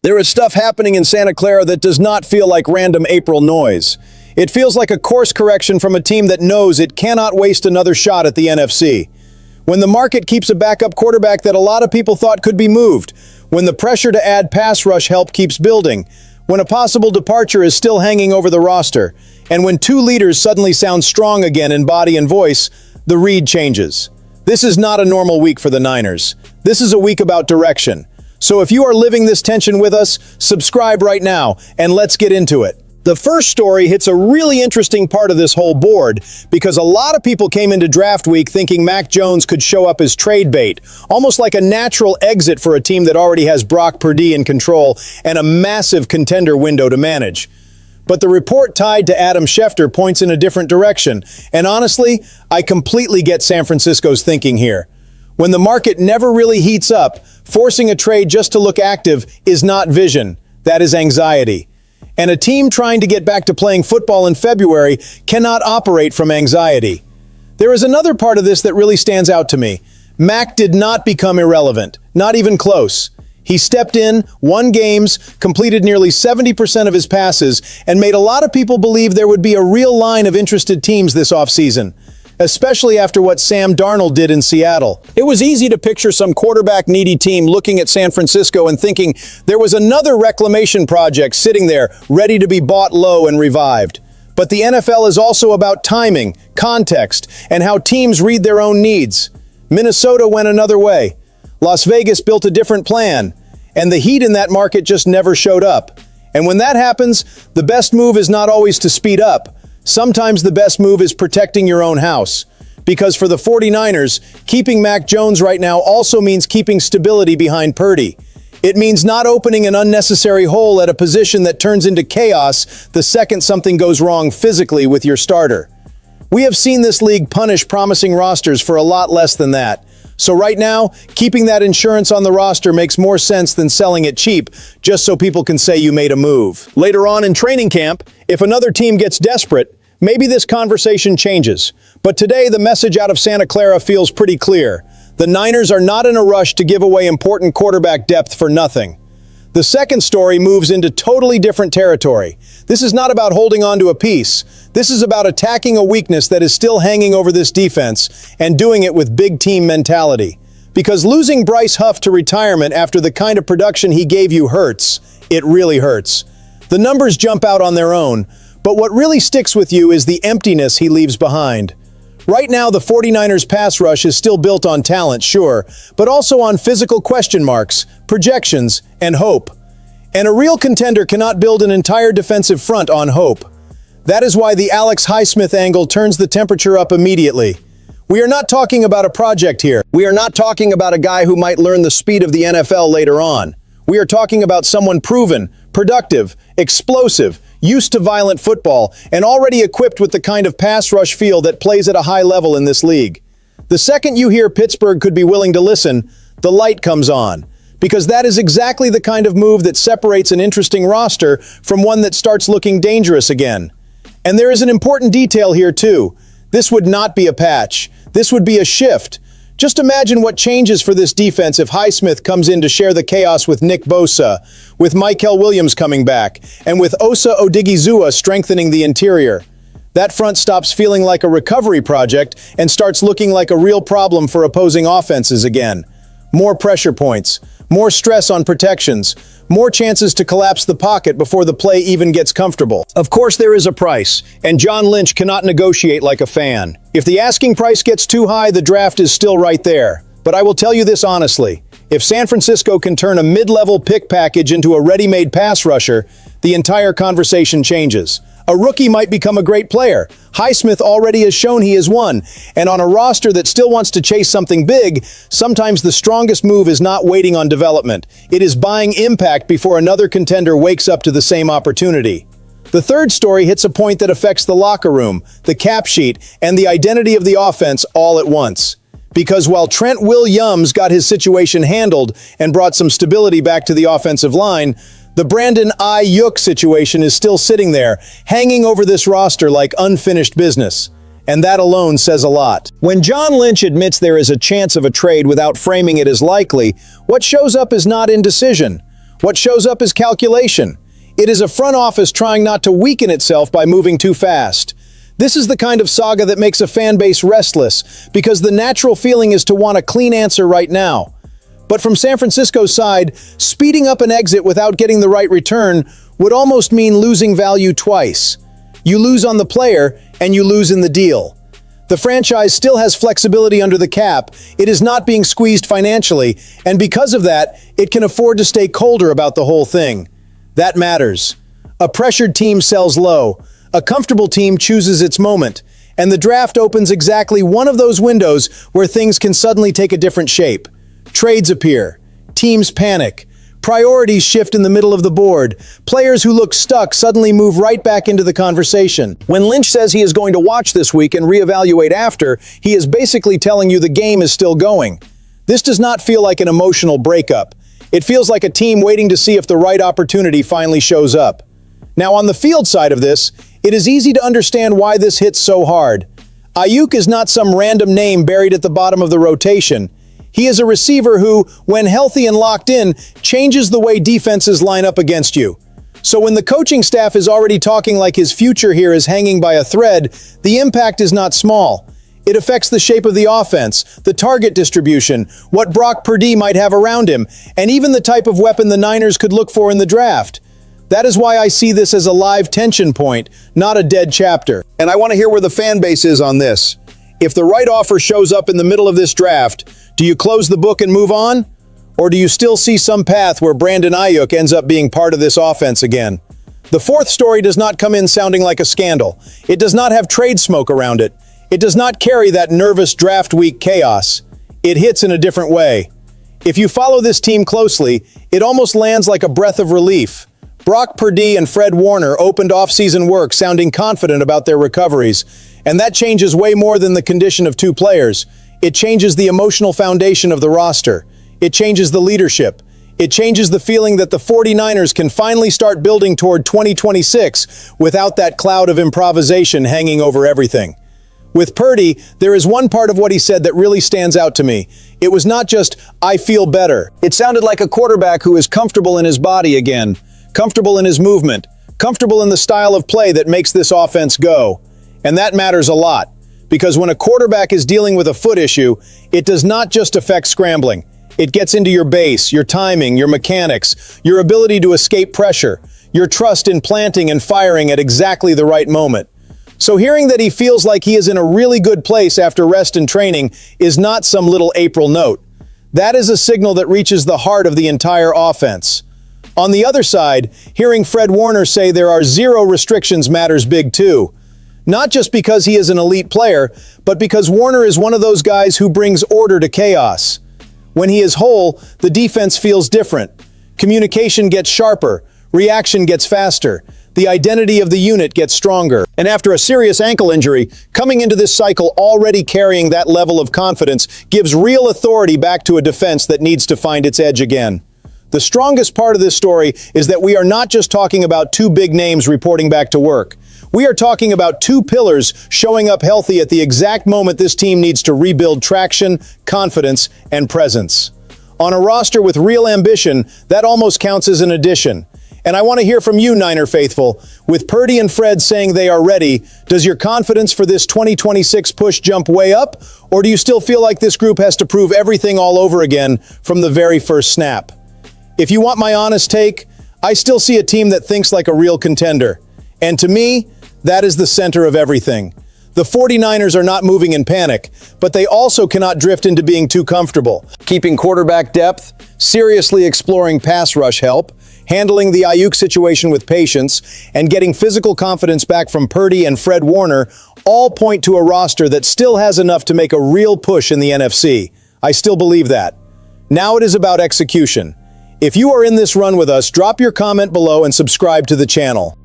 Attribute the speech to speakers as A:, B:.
A: There is stuff happening in Santa Clara that does not feel like random April noise. It feels like a course correction from a team that knows it cannot waste another shot at the NFC. When the market keeps a backup quarterback that a lot of people thought could be moved, when the pressure to add pass rush help keeps building, when a possible departure is still hanging over the roster, and when two leaders suddenly sound strong again in body and voice, the read changes. This is not a normal week for the Niners. This is a week about direction. So if you are living this tension with us, subscribe right now, and let's get into it. The first story hits a really interesting part of this whole board because a lot of people came into draft week thinking Mac Jones could show up as trade bait, almost like a natural exit for a team that already has Brock Purdy in control and a massive contender window to manage. But the report tied to Adam Schefter points in a different direction, and honestly, I completely get San Francisco's thinking here. When the market never really heats up, forcing a trade just to look active is not vision, that is anxiety. And a team trying to get back to playing football in February cannot operate from anxiety. There is another part of this that really stands out to me. Mac did not become irrelevant, not even close. He stepped in, won games, completed nearly 70% of his passes, and made a lot of people believe there would be a real line of interested teams this offseason, especially after what Sam Darnold did in Seattle. It was easy to picture some quarterback-needy team looking at San Francisco and thinking there was another reclamation project sitting there, ready to be bought low and revived. But the NFL is also about timing, context, and how teams read their own needs. Minnesota went another way. Las Vegas built a different plan, and the heat in that market just never showed up. And when that happens, the best move is not always to speed up. Sometimes the best move is protecting your own house. Because for the 49ers, keeping Mac Jones right now also means keeping stability behind Purdy. It means not opening an unnecessary hole at a position that turns into chaos the second something goes wrong physically with your starter. We have seen this league punish promising rosters for a lot less than that. So right now, keeping that insurance on the roster makes more sense than selling it cheap, just so people can say you made a move. Later on in training camp, if another team gets desperate, maybe this conversation changes. But today, the message out of Santa Clara feels pretty clear. The Niners are not in a rush to give away important quarterback depth for nothing. The second story moves into totally different territory. This is not about holding on to a piece. This is about attacking a weakness that is still hanging over this defense and doing it with big team mentality. Because losing Bryce Huff to retirement after the kind of production he gave you hurts. It really hurts. The numbers jump out on their own, but what really sticks with you is the emptiness he leaves behind. Right now, the 49ers pass rush is still built on talent, sure, but also on physical question marks, projections, and hope. And a real contender cannot build an entire defensive front on hope. That is why the Alex Highsmith angle turns the temperature up immediately. We are not talking about a project here. We are not talking about a guy who might learn the speed of the NFL later on. We are talking about someone proven, productive, explosive, used to violent football, and already equipped with the kind of pass rush feel that plays at a high level in this league. The second you hear Pittsburgh could be willing to listen, the light comes on. Because that is exactly the kind of move that separates an interesting roster from one that starts looking dangerous again. And there is an important detail here too. This would not be a patch. This would be a shift. Just imagine what changes for this defense if Highsmith comes in to share the chaos with Nick Bosa, with Michael Williams coming back, and with Osa Odigizua strengthening the interior. That front stops feeling like a recovery project and starts looking like a real problem for opposing offenses again. More pressure points, more stress on protections, more chances to collapse the pocket before the play even gets comfortable. Of course there is a price, and John Lynch cannot negotiate like a fan. If the asking price gets too high, the draft is still right there. But I will tell you this honestly, if San Francisco can turn a mid-level pick package into a ready-made pass rusher, the entire conversation changes. A rookie might become a great player. Highsmith already has shown he is one. And on a roster that still wants to chase something big, sometimes the strongest move is not waiting on development. It is buying impact before another contender wakes up to the same opportunity. The third story hits a point that affects the locker room, the cap sheet, and the identity of the offense all at once. Because while Trent Williams got his situation handled and brought some stability back to the offensive line, the Brandon Aiyuk situation is still sitting there, hanging over this roster like unfinished business. And that alone says a lot. When John Lynch admits there is a chance of a trade without framing it as likely, what shows up is not indecision. What shows up is calculation. It is a front office trying not to weaken itself by moving too fast. This is the kind of saga that makes a fan base restless, because the natural feeling is to want a clean answer right now. But from San Francisco's side, speeding up an exit without getting the right return would almost mean losing value twice. You lose on the player, and you lose in the deal. The franchise still has flexibility under the cap, it is not being squeezed financially, and because of that, it can afford to stay colder about the whole thing. That matters. A pressured team sells low, a comfortable team chooses its moment, and the draft opens exactly one of those windows where things can suddenly take a different shape. Trades appear, teams panic, priorities shift in the middle of the board, players who look stuck suddenly move right back into the conversation. When Lynch says he is going to watch this week and reevaluate after, he is basically telling you the game is still going. This does not feel like an emotional breakup. It feels like a team waiting to see if the right opportunity finally shows up. Now, on the field side of this, it is easy to understand why this hits so hard. Aiyuk is not some random name buried at the bottom of the rotation. He is a receiver who, when healthy and locked in, changes the way defenses line up against you. So when the coaching staff is already talking like his future here is hanging by a thread, the impact is not small. It affects the shape of the offense, the target distribution, what Brock Purdy might have around him, and even the type of weapon the Niners could look for in the draft. That is why I see this as a live tension point, not a dead chapter. And I want to hear where the fan base is on this. If the right offer shows up in the middle of this draft, do you close the book and move on? Or do you still see some path where Brandon Aiyuk ends up being part of this offense again? The fourth story does not come in sounding like a scandal. It does not have trade smoke around it. It does not carry that nervous draft week chaos. It hits in a different way. If you follow this team closely, it almost lands like a breath of relief. Brock Purdy and Fred Warner opened off-season work sounding confident about their recoveries, and that changes way more than the condition of two players. It changes the emotional foundation of the roster. It changes the leadership. It changes the feeling that the 49ers can finally start building toward 2026 without that cloud of improvisation hanging over everything. With Purdy, there is one part of what he said that really stands out to me. It was not just, "I feel better." It sounded like a quarterback who is comfortable in his body again, comfortable in his movement, comfortable in the style of play that makes this offense go. And that matters a lot, because when a quarterback is dealing with a foot issue, it does not just affect scrambling. It gets into your base, your timing, your mechanics, your ability to escape pressure, your trust in planting and firing at exactly the right moment. So hearing that he feels like he is in a really good place after rest and training is not some little April note. That is a signal that reaches the heart of the entire offense. On the other side, hearing Fred Warner say there are zero restrictions matters big too. Not just because he is an elite player, but because Warner is one of those guys who brings order to chaos. When he is whole, the defense feels different. Communication gets sharper, reaction gets faster, the identity of the unit gets stronger. And after a serious ankle injury, coming into this cycle already carrying that level of confidence gives real authority back to a defense that needs to find its edge again. The strongest part of this story is that we are not just talking about two big names reporting back to work. We are talking about two pillars showing up healthy at the exact moment this team needs to rebuild traction, confidence, and presence. On a roster with real ambition, that almost counts as an addition. And I want to hear from you, Niner faithful. With Purdy and Fred saying they are ready, does your confidence for this 2026 push jump way up? Or do you still feel like this group has to prove everything all over again from the very first snap? If you want my honest take, I still see a team that thinks like a real contender. And to me, that is the center of everything. The 49ers are not moving in panic, but they also cannot drift into being too comfortable. Keeping quarterback depth, seriously exploring pass rush help, handling the Aiyuk situation with patience, and getting physical confidence back from Purdy and Fred Warner all point to a roster that still has enough to make a real push in the NFC. I still believe that. Now it is about execution. If you are in this run with us, drop your comment below and subscribe to the channel.